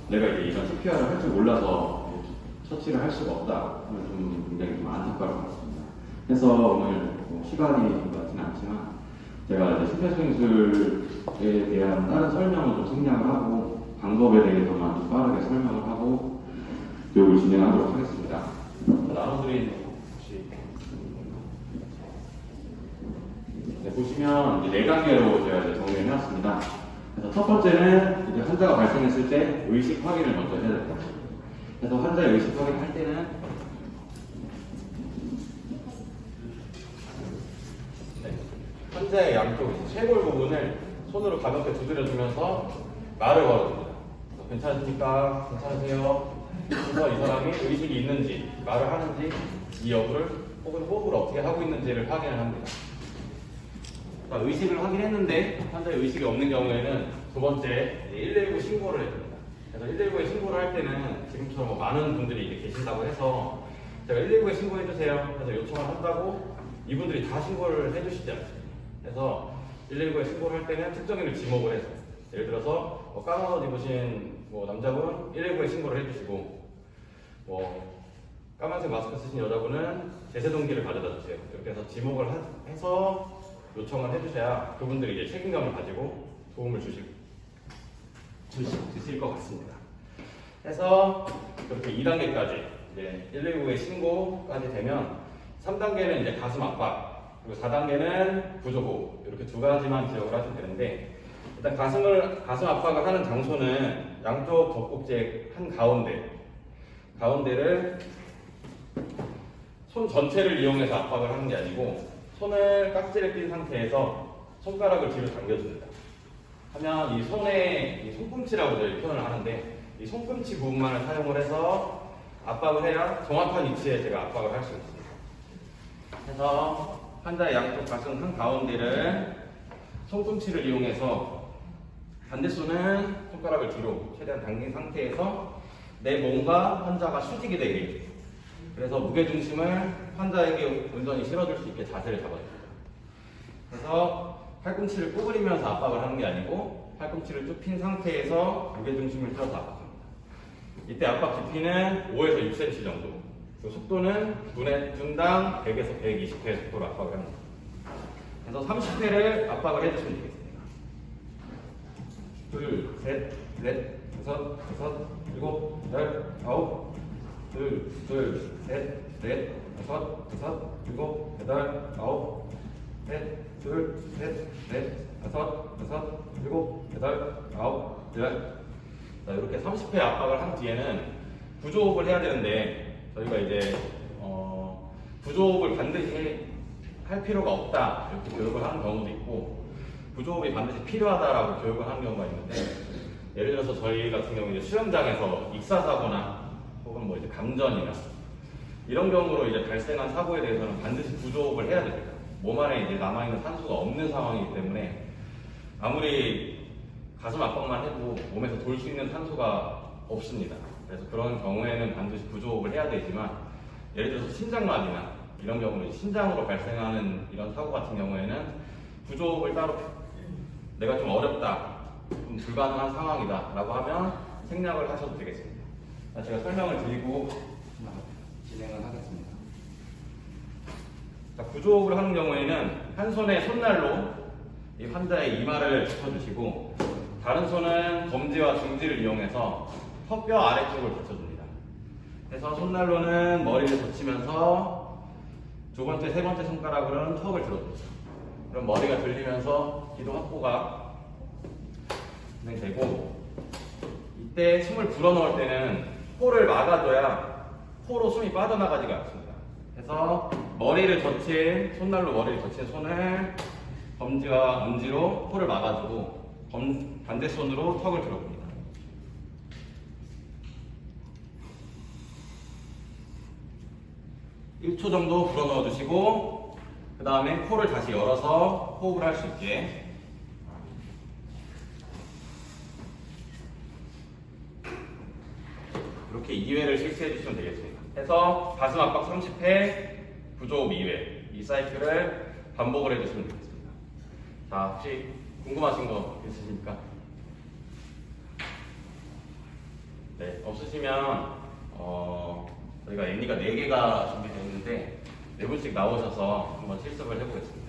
내가 이제 이런 CPR을 할 줄 몰라서 처치를 할 수가 없다. 좀 굉장히 좀 안타까울 것 같습니다. 그래서 오늘 뭐 시간이 좀 많지는 않지만 제가 이제 심폐소생술에 대한 다른 설명을 좀 생략을 하고 방법에 대해서만 좀 빠르게 설명을 하고 교육을 진행하도록 하겠습니다. 나눠드린 혹시 네, 보시면 이제 4단계로 제가 이제 정리를 해놨습니다. 그래서 첫 번째는 이제 환자가 발생했을 때 의식 확인을 먼저 해야 됩니다. 그래서 환자의 의식 확인할 때는 환자의 양쪽 쇄골 부분을 손으로 가볍게 두드려주면서 말을 걸어줍니다. 괜찮으십니까? 괜찮으세요? 그래서 이 사람이 의식이 있는지, 말을 하는지, 이 여부를 혹은 호흡을 어떻게 하고 있는지를 확인을 합니다. 의식을 확인했는데 환자의 의식이 없는 경우에는 두 번째 119 신고를 해줍니다. 그래서 119에 신고를 할 때는 지금처럼 뭐 많은 분들이 이제 계신다고 해서 제가 119에 신고해주세요. 그래서 요청을 한다고 이분들이 다 신고를 해주시지 않습니다. 그래서 119에 신고를 할 때는 특정인을 지목을 해서 예를 들어서 까만 옷 입으신 남자분 119에 신고를 해주시고 까만색 마스크 쓰신 여자분은 제세동기를 가져다 주세요. 이렇게 해서 지목을 해서 요청을 해주셔야 그분들이 이제 책임감을 가지고 도움을 주실 것 같습니다. 그래서 그렇게 2단계까지 이제 119에 신고까지 되면 3단계는 이제 가슴 압박, 그리고 4단계는 구조호흡 이렇게 두 가지만 기억을 하시면 되는데 일단 가슴 압박을 하는 장소는 양쪽 젖꼭지의 한 가운데를 손 전체를 이용해서 압박을 하는 게 아니고 손을 깍지를 낀 상태에서 손가락을 뒤로 당겨줍니다. 하면 이 손의 손꿈치라고 저희 표현을 하는데 이 손꿈치 부분만을 사용을 해서 압박을 해야 정확한 위치에 제가 압박을 할 수 있습니다. 그래서 환자의 양쪽 가슴 한 가운데를 손꿈치를 이용해서 반대손은 손가락을 뒤로 최대한 당긴 상태에서 내 몸과 환자가 수직이 되게 그래서 무게중심을 환자에게 온전히 실어줄 수 있게 자세를 잡아줍니다. 그래서 팔꿈치를 구부리면서 압박을 하는 게 아니고 팔꿈치를 쭉 핀 상태에서 무게중심을 실어서 압박합니다. 이때 압박 깊이는 5에서 6cm 정도, 그 속도는 분당 100에서 120회 속도로 압박을 합니다. 그래서 30회를 압박을 해주시면 되겠습니다. 둘, 셋, 넷, 다섯, 일곱, 여덟, 아홉, 둘, 셋, 넷, 다섯, 일곱, 여덟, 아홉, 둘, 셋, 넷, 다섯, 일곱, 여덟, 아홉, 열. 자, 이렇게 30회 압박을 한 뒤에는 구조호흡을 해야 되는데 저희가 이제 구조호흡을 반드시 할 필요가 없다 이렇게 교육을 하는 경우도 있고 구조호흡이 반드시 필요하다라고 교육을 하는 경우가 있는데 예를 들어서 저희 같은 경우 이제 수영장에서 익사사고나 혹은 이제 감전이나 이런 경우로 이제 발생한 사고에 대해서는 반드시 구조호흡을 해야 됩니다. 몸 안에 이제 남아있는 산소가 없는 상황이기 때문에 아무리 가슴 압박만 해도 몸에서 돌 수 있는 산소가 없습니다. 그래서 그런 경우에는 반드시 구조호흡을 해야 되지만 예를 들어서 심장마비나 이런 경우는 신장으로 발생하는 이런 사고 같은 경우에는 구조호흡을 따로 내가 좀 어렵다, 좀 불가능한 상황이다 라고 하면 생략을 하셔도 되겠습니다. 제가 설명을 드리고 진행을 하겠습니다. 자, 구조호흡을 하는 경우에는 한 손에 손날로 이 환자의 이마를 짚어주시고 다른 손은 검지와 중지를 이용해서 턱뼈 아래쪽을 받쳐줍니다. 그래서 손난로는 머리를 젖히면서 두 번째, 세 번째 손가락으로는 턱을 들어줍니다. 그럼 머리가 들리면서 기도 확보가 진행되고 이때 숨을 불어넣을 때는 코를 막아줘야 코로 숨이 빠져나가지가 않습니다. 그래서 손난로 머리를 젖힌 손을 검지와 엄지로 코를 막아주고 반대 손으로 턱을 들어봅니다. 1초 정도 불어넣어 주시고 그 다음에 코를 다시 열어서 호흡을 할 수 있게 이렇게 2회를 실시해 주시면 되겠습니다. 해서 가슴 압박 30회, 구조호흡 2회 이 사이클을 반복을 해주시면 되겠습니다. 자, 혹시 궁금하신 거 있으십니까? 없으시면 저희가 애니가 4개가 준비되어 있는데 4분씩 나오셔서 한번 실습을 해보겠습니다.